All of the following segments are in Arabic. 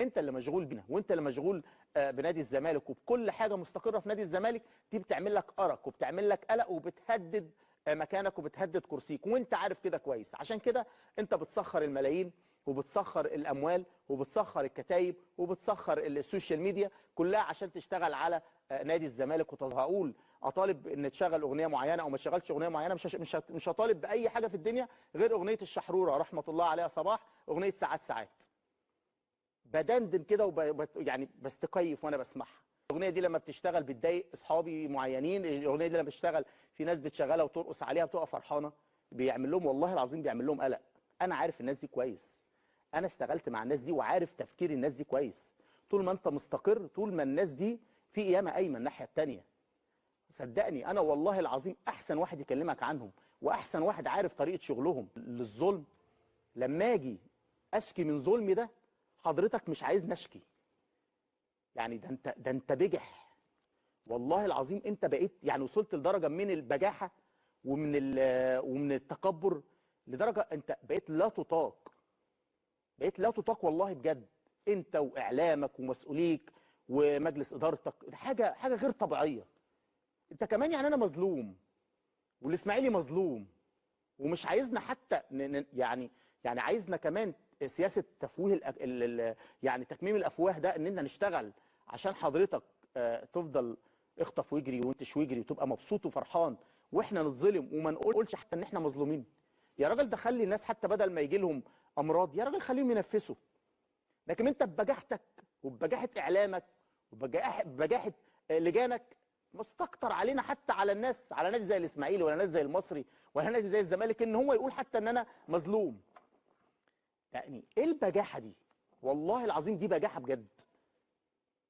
انت اللي مشغول بينا، وانت اللي مشغول بنادي الزمالك وبكل حاجه مستقره في نادي الزمالك. دي بتعمل لك ارق وبتعمل لك قلق وبتهدد مكانك وبتهدد كرسيك، وانت عارف كده كويس. عشان كده انت بتسخر الملايين وبتسخر الاموال وبتسخر الكتايب وبتسخر السوشيال ميديا كلها عشان تشتغل على نادي الزمالك. وهقول اطالب ان تشغل اغنيه معينه او ما تشغلش اغنيه معينه، مش هطالب باي حاجه في الدنيا غير اغنيه الشحروره رحمه الله عليها صباح، اغنيه ساعات ساعات. بدندن كده يعني بستكيف وانا بسمعها. الاغنيه دي لما بتشتغل بتضايق اصحابي معينين، الاغنيه دي لما بتشتغل في ناس بتشغلها وترقص عليها بتبقى فرحانه، بيعمل لهم والله العظيم بيعمل لهم قلق. انا عارف الناس دي كويس، انا اشتغلت مع الناس دي وعارف تفكير الناس دي كويس. طول ما انت مستقر، طول ما الناس دي في قيامه قايمه الناحيه الثانيه. صدقني انا والله العظيم احسن واحد يكلمك عنهم واحسن واحد عارف طريقه شغلهم للظلم. لما اجي اشكي من ظلمي ده حضرتك مش عايز نشكي. يعني ده انت بجح والله العظيم. انت بقيت يعني وصلت لدرجه من البجاحه ومن التكبر لدرجه انت بقيت لا تطاق. بقيت لا تطاق والله بجد. انت واعلامك ومسؤوليك ومجلس ادارتك حاجه غير طبيعيه. انت كمان يعني انا مظلوم والاسماعيلي مظلوم ومش عايزنا حتى يعني عايزنا كمان سياسه تفويه يعني تكميم الافواه ده ان احنا نشتغل عشان حضرتك تفضل اخطف واجري وانتش واجري وتبقى مبسوط وفرحان واحنا نتظلم وما نقولش حتى ان احنا مظلومين. يا راجل ده خلي الناس حتى بدل ما يجي لهم امراض يا راجل خليهم ينفسوا. لكن انت ببجاحتك وببجاحه اعلامك وببجاحه لجانك مستكتر علينا حتى على الناس، على نادي زي الاسماعيلي ولا نادي زي المصري ولا نادي زي الزمالك ان هو يقول حتى ان انا مظلوم. يعني ايه البجاحه دي؟ والله العظيم دي بجاحه بجد.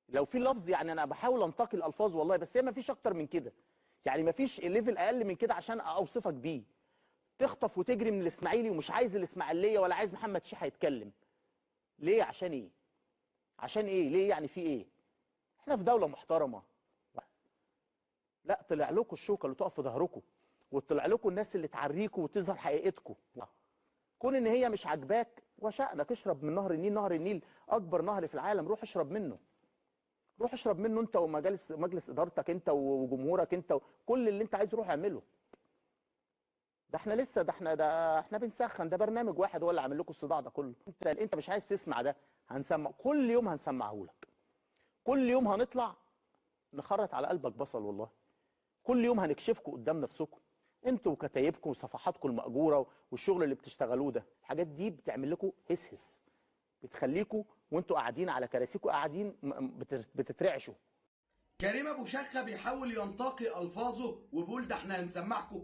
لو في لفظ يعني انا بحاول انتقي الالفاظ والله، بس هي ما فيش اكتر من كده. يعني ما فيش ليفل اقل من كده عشان اوصفك بيه. تخطف وتجري من الاسماعيلي ومش عايز الاسماعيليه ولا عايز محمد شيحه يتكلم. ليه؟ عشان ايه؟ عشان ايه؟ ليه يعني في ايه؟ احنا في دوله محترمه. لا طلع لكم الشوكه اللي تقف في ظهركم وطلع لكم الناس اللي تعريكم وتظهر حقيقتكم. كون ان هي مش عاجباك وشأنك، اشرب من نهر النيل. نهر النيل اكبر نهر في العالم، روح اشرب منه. روح اشرب منه انت ومجلس ادارتك انت وجمهورك انت كل اللي انت عايزه روح اعمله. ده احنا لسه ده احنا بنسخن. ده برنامج واحد هو اللي عامل لكم الصداع ده كله. انت مش عايز تسمع ده. هنسمع كل يوم، هنسمعه لك كل يوم. هنطلع نخرط على قلبك بصل والله. كل يوم هنكشفكم قدام نفسكم انتوا وكتايبكم وصفحاتكم المأجوره والشغل اللي بتشتغلوه ده. الحاجات دي بتعمل لكم هس بتخليكم وانتوا قاعدين على كراسيكم قاعدين بتترعشوا. كريم ابو شقه بيحاول ينتقي الفاظه وبيقول ده احنا هنسمعكم